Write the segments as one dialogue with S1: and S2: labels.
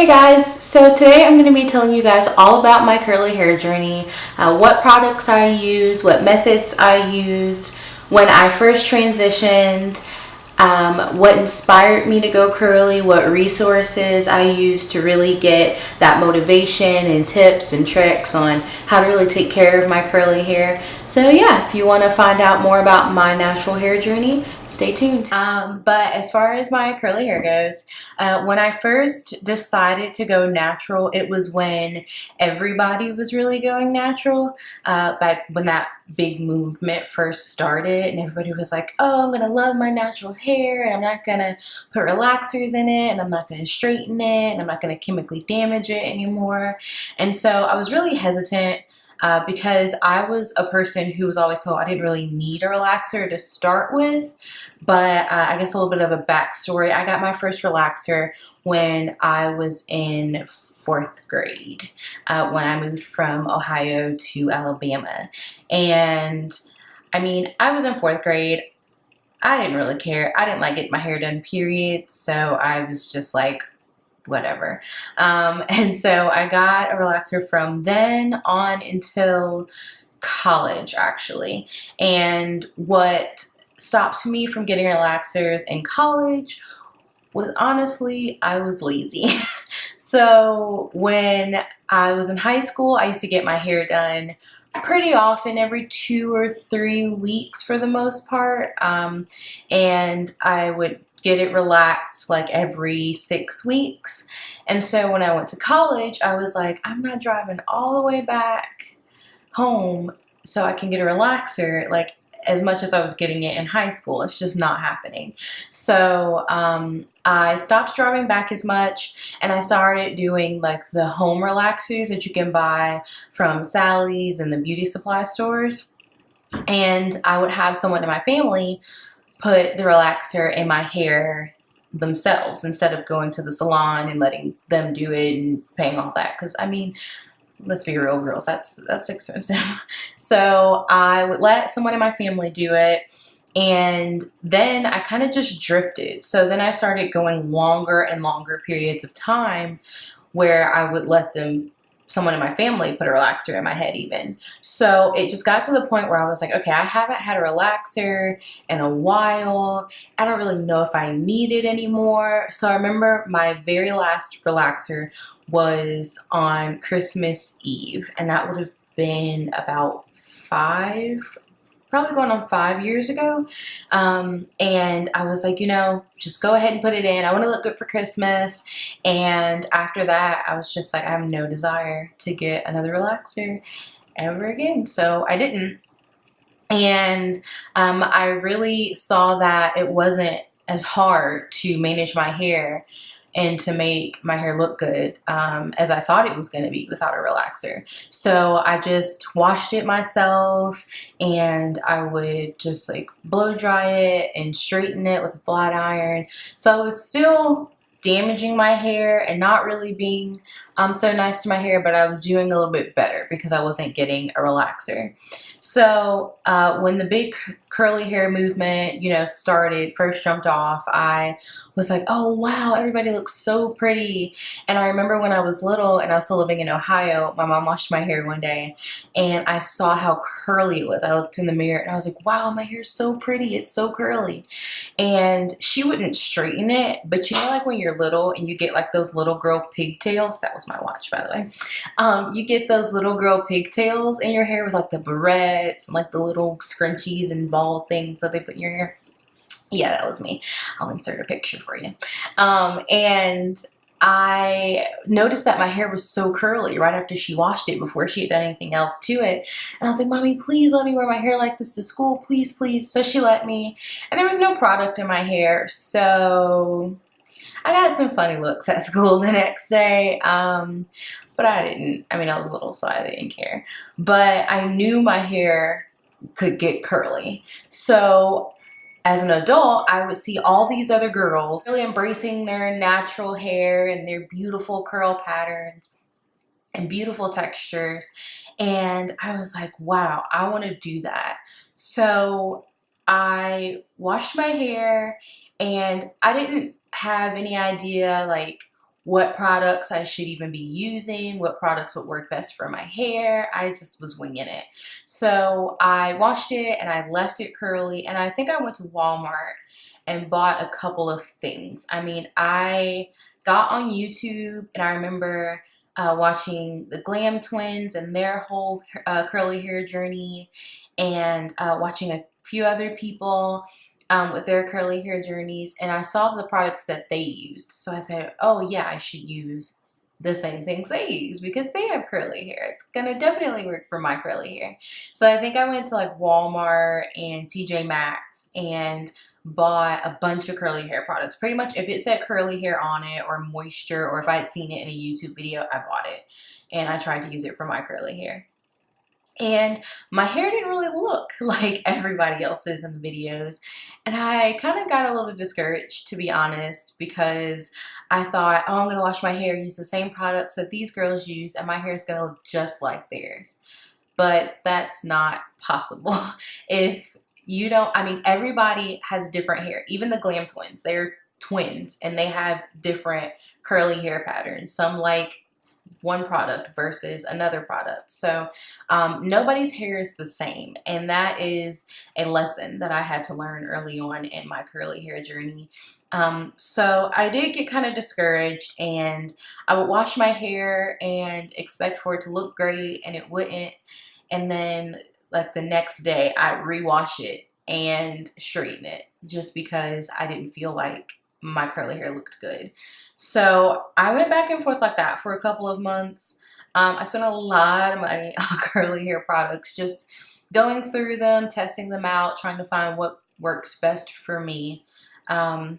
S1: Guys, so today I'm going to be telling you guys all about my curly hair journey, what products I use, what methods I used when I first transitioned, what inspired me to go curly, what resources I used to really get that motivation and tips and tricks on how to really take care of my curly hair. So yeah, if you want to find out more about my natural hair journey, stay tuned. But as far as my curly hair goes, when I first decided to go natural, it was when everybody was really going natural. Back when that big movement first started, and everybody was like, "Oh, I'm gonna love my natural hair, and I'm not gonna put relaxers in it, and I'm not gonna straighten it, and I'm not gonna chemically damage it anymore." And so I was really hesitant. Because I was a person who was always told I didn't really need a relaxer to start with. But I guess a little bit of a backstory. I got my first relaxer when I was in fourth grade, when I moved from Ohio to Alabama. And I mean, I was in fourth grade. I didn't really care. I didn't like getting my hair done, period. So I was just like, whatever. And so I got a relaxer from then on until college, actually. And what stopped me from getting relaxers in college was honestly, I was lazy. So when I was in high school, I used to get my hair done pretty often, every 2 or 3 weeks for the most part. And I would get it relaxed like every 6 weeks. And so when I went to college, I was like, I'm not driving all the way back home so I can get a relaxer like as much as I was getting it in high school. It's just not happening. So I stopped driving back as much, and I started doing like the home relaxers that you can buy from Sally's and the beauty supply stores. And I would have someone in my family put the relaxer in my hair themselves instead of going to the salon and letting them do it and paying all that. Because I mean, let's be real, girls, that's expensive. So I would let someone in my family do it, and then I kind of just drifted. So then I started going longer and longer periods of time where I would let someone in my family put a relaxer in my head even. So it just got to the point where I was like, okay, I haven't had a relaxer in a while. I don't really know if I need it anymore. So I remember my very last relaxer was on Christmas Eve, and that would have been about probably going on 5 years ago. And I was like, just go ahead and put it in. I want to look good for Christmas. And after that, I was just like, I have no desire to get another relaxer ever again. So I didn't. And I really saw that it wasn't as hard to manage my hair and to make my hair look good as I thought it was going to be without a relaxer. So I just washed it myself, and I would just like blow dry it and straighten it with a flat iron. So I was still damaging my hair and not really being so nice to my hair, but I was doing a little bit better because I wasn't getting a relaxer. So when the big curly hair movement, first jumped off, I was like, oh wow, everybody looks so pretty. And I remember when I was little and I was still living in Ohio, my mom washed my hair one day and I saw how curly it was. I looked in the mirror and I was like, wow, my hair's so pretty. It's so curly. And she wouldn't straighten it, but like when you're little and you get like those little girl pigtails, that was my watch, by the way. You get those little girl pigtails in your hair with like the barrettes and like the little scrunchies and ball things that they put in your hair. Yeah, that was me. I'll insert a picture for you. And I noticed that my hair was so curly right after she washed it, before she had done anything else to it. And I was like, Mommy, please let me wear my hair like this to school, please, please. So she let me. And there was no product in my hair, so I got some funny looks at school the next day. But I was little, so I didn't care. But I knew my hair could get curly. So as an adult, I would see all these other girls really embracing their natural hair and their beautiful curl patterns and beautiful textures. And I was like, wow, I want to do that. So I washed my hair, and I didn't have any idea like what products I should even be using, what products would work best for my hair. I just was winging it. So I washed it and I left it curly, and I think I went to Walmart and bought a couple of things. I mean, I got on YouTube and I remember watching the Glam Twins and their whole curly hair journey, and watching a few other people with their curly hair journeys, and I saw the products that they used. So I said, oh yeah, I should use the same things they use because they have curly hair. It's gonna definitely work for my curly hair. So I think I went to like Walmart and TJ Maxx and bought a bunch of curly hair products. Pretty much if it said curly hair on it or moisture, or if I had seen it in a YouTube video, I bought it. And I tried to use it for my curly hair. And my hair didn't really look like everybody else's in the videos. And I kind of got a little discouraged, to be honest, because I thought, oh, I'm going to wash my hair, use the same products that these girls use, and my hair is going to look just like theirs. But that's not possible. If you don't, I mean, everybody has different hair. Even the Glam Twins, they're twins, and they have different curly hair patterns. Some like one product versus another product. So nobody's hair is the same, and that is a lesson that I had to learn early on in my curly hair journey. So I did get kind of discouraged, and I would wash my hair and expect for it to look great, and it wouldn't. And then like the next day I'd rewash it and straighten it just because I didn't feel like my curly hair looked good. So I went back and forth like that for a couple of months. I spent a lot of money on curly hair products, just going through them, testing them out, trying to find what works best for me. And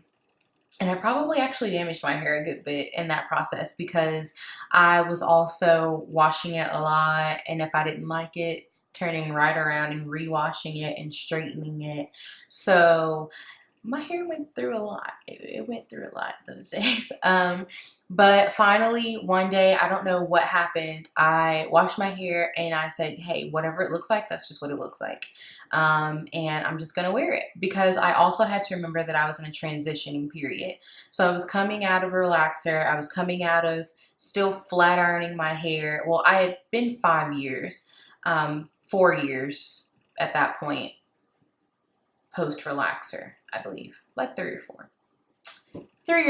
S1: I probably actually damaged my hair a good bit in that process because I was also washing it a lot, and if I didn't like it, turning right around and rewashing it and straightening it. So my hair went through a lot. It went through a lot those days. But finally, one day, I don't know what happened, I washed my hair and I said, hey, whatever it looks like, that's just what it looks like. And I'm just going to wear it, because I also had to remember that I was in a transitioning period. So I was coming out of a relaxer. I was coming out of still flat ironing my hair. Well, I had been 5 years, 4 years at that point, post relaxer, I believe, like 3 or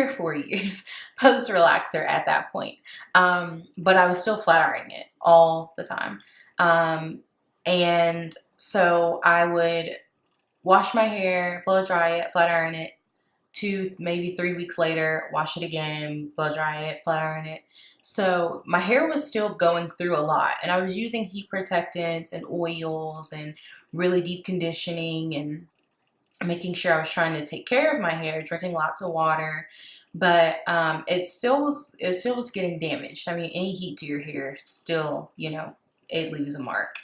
S1: 4 years post relaxer at that point. But I was still flat ironing it all the time. And so I would wash my hair, blow dry it, flat iron it. 2, maybe 3 weeks later, wash it again, blow dry it, flat iron it. So my hair was still going through a lot, and I was using heat protectants and oils and really deep conditioning and making sure I was trying to take care of my hair, drinking lots of water, but it still was getting damaged. I mean, any heat to your hair still, you know, it leaves a mark.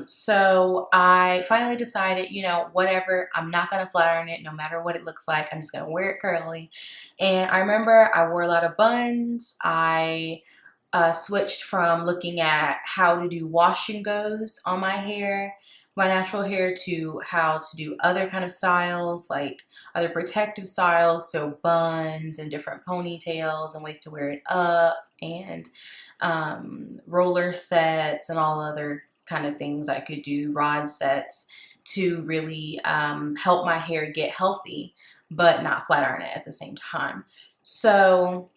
S1: So I finally decided, you know, whatever, I'm not going to flat iron it no matter what it looks like. I'm just going to wear it curly. And I remember I wore a lot of buns. I switched from looking at how to do wash and goes on my hair, my natural hair, to how to do other kind of styles, like other protective styles, so buns and different ponytails and ways to wear it up, and roller sets and all other kind of things I could do, rod sets, to really help my hair get healthy but not flat iron it at the same time. So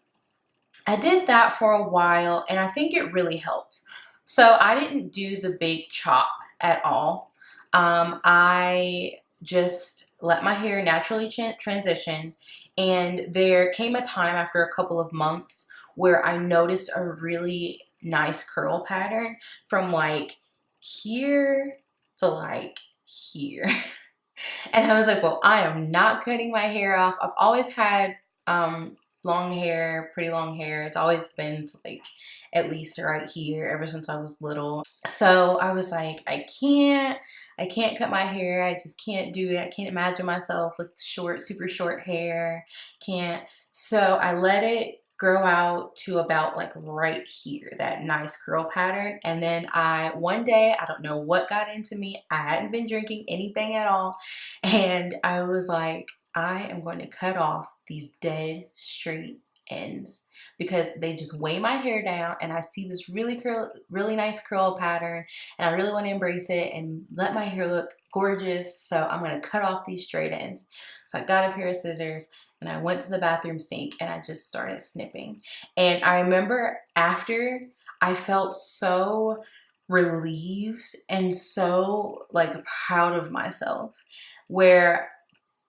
S1: I did that for a while, and I think it really helped. So I didn't do the big chop at all. I just let my hair naturally transition, and there came a time after a couple of months where I noticed a really nice curl pattern from like here to like here. And I was like, well, I am not cutting my hair off. I've always had long hair, pretty long hair. It's always been to like at least right here ever since I was little. So I was like, I can't cut my hair. I just can't do it. I can't imagine myself with short, super short hair. Can't. So I let it grow out to about like right here, that nice curl pattern. And then one day, I don't know what got into me. I hadn't been drinking anything at all. And I was like, I am going to cut off these dead straight ends because they just weigh my hair down, and I see this really nice curl pattern, and I really want to embrace it and let my hair look gorgeous. So I'm going to cut off these straight ends. So I got a pair of scissors and I went to the bathroom sink and I just started snipping. And I remember after, I felt so relieved and so like proud of myself, where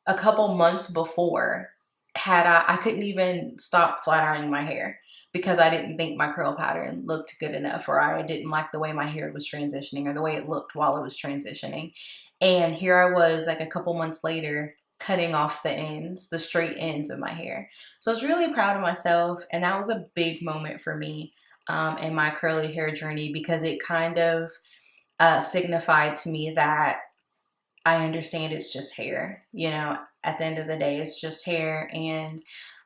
S1: a couple months before, had I couldn't even stop flat ironing my hair because I didn't think my curl pattern looked good enough, or I didn't like the way my hair was transitioning or the way it looked while it was transitioning. And here I was like a couple months later cutting off the ends, the straight ends of my hair. So I was really proud of myself, and that was a big moment for me in my curly hair journey, because it kind of signified to me that I understand it's just hair. You know, at the end of the day, it's just hair. And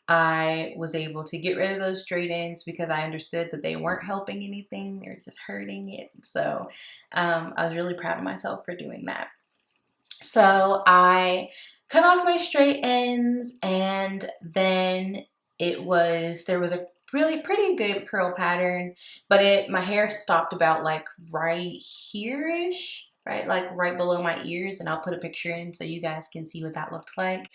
S1: I was able to get rid of those straight ends because I understood that they weren't helping anything. They were just hurting it. So I was really proud of myself for doing that. So I cut off my straight ends, and then there was a really pretty good curl pattern, but my hair stopped about like right here-ish, right? Like right below my ears, and I'll put a picture in so you guys can see what that looked like.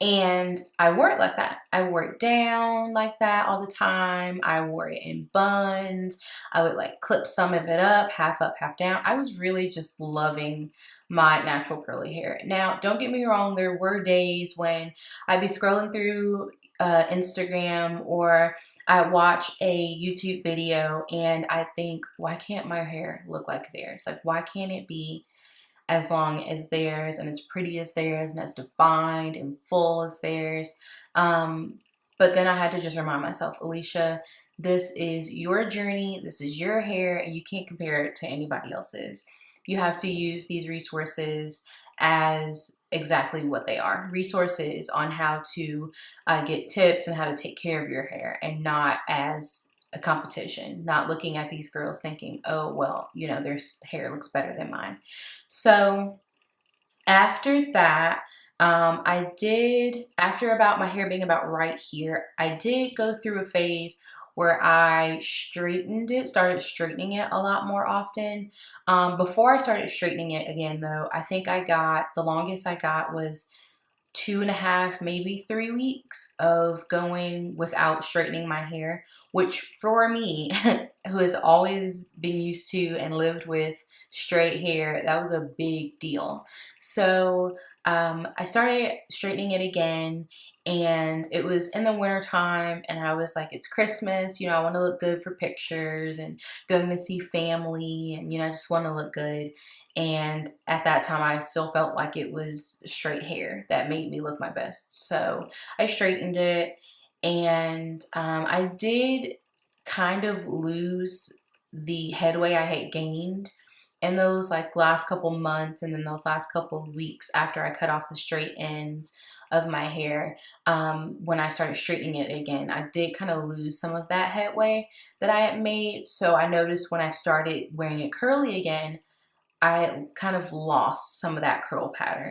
S1: And I wore it like that. I wore it down like that all the time. I wore it in buns. I would like clip some of it up, half down. I was really just loving my natural curly hair. Now, don't get me wrong, there were days when I'd be scrolling through Instagram, or I watch a YouTube video and I think, why can't my hair look like theirs? Like, why can't it be as long as theirs and as pretty as theirs and as defined and full as theirs? But then I had to just remind myself, Alicia, this is your journey, this is your hair, and you can't compare it to anybody else's. You have to use these resources as exactly what they are, resources on how to get tips and how to take care of your hair, and not as a competition, not looking at these girls thinking, oh, well, you know, their hair looks better than mine. So after that, after about my hair being about right here, I did go through a phase where I started straightening it a lot more often. Before I started straightening it again, though, I think the longest I got was 2.5, maybe 3 weeks of going without straightening my hair, which for me, who has always been used to and lived with straight hair, that was a big deal. So I started straightening it again, and it was in the winter time, and I was like, it's Christmas, you know, I want to look good for pictures and going to see family, and, you know, I just want to look good. And at that time, I still felt like it was straight hair that made me look my best. So I straightened it, and I did kind of lose the headway I had gained in those like last couple months, and then those last couple of weeks after I cut off the straight ends of my hair. When I started straightening it again, I did kind of lose some of that headway that I had made. So I noticed when I started wearing it curly again, I kind of lost some of that curl pattern.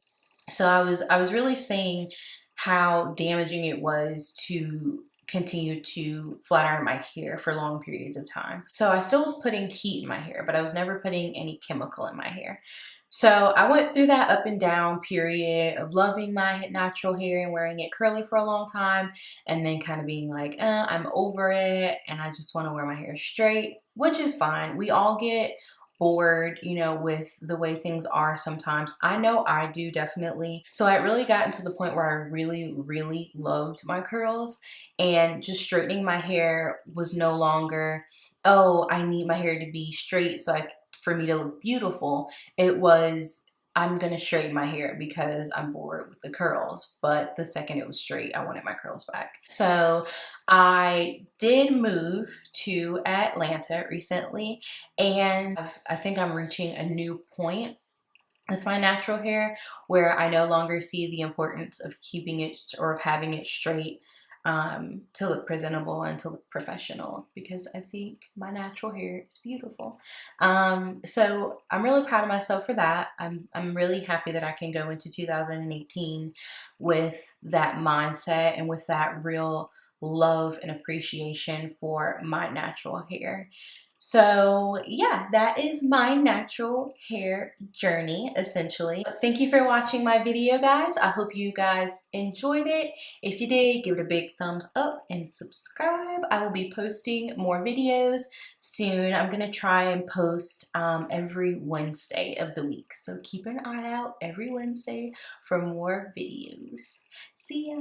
S1: So I was really seeing how damaging it was to continue to flat iron my hair for long periods of time. So I still was putting heat in my hair, but I was never putting any chemical in my hair. So I went through that up and down period of loving my natural hair and wearing it curly for a long time, and then kind of being like, I'm over it and I just want to wear my hair straight, which is fine. We all get bored, you know, with the way things are sometimes. I know I do, definitely. So I really gotten to the point where I really, really loved my curls, and just straightening my hair was no longer, oh, I need my hair to be straight for me to look beautiful. It was, I'm gonna straighten my hair because I'm bored with the curls. But the second it was straight, I wanted my curls back. So I did move to Atlanta recently, and I think I'm reaching a new point with my natural hair where I no longer see the importance of keeping it or of having it straight to look presentable and to look professional, because I think my natural hair is beautiful. So I'm really proud of myself for that. I'm really happy that I can go into 2018 with that mindset and with that real love and appreciation for my natural hair. So yeah, that is my natural hair journey essentially. Thank you for watching my video, guys. I hope you guys enjoyed it. If you did, give it a big thumbs up and subscribe. I will be posting more videos soon. I'm gonna try and post every Wednesday of the week. So keep an eye out every Wednesday for more videos. See ya.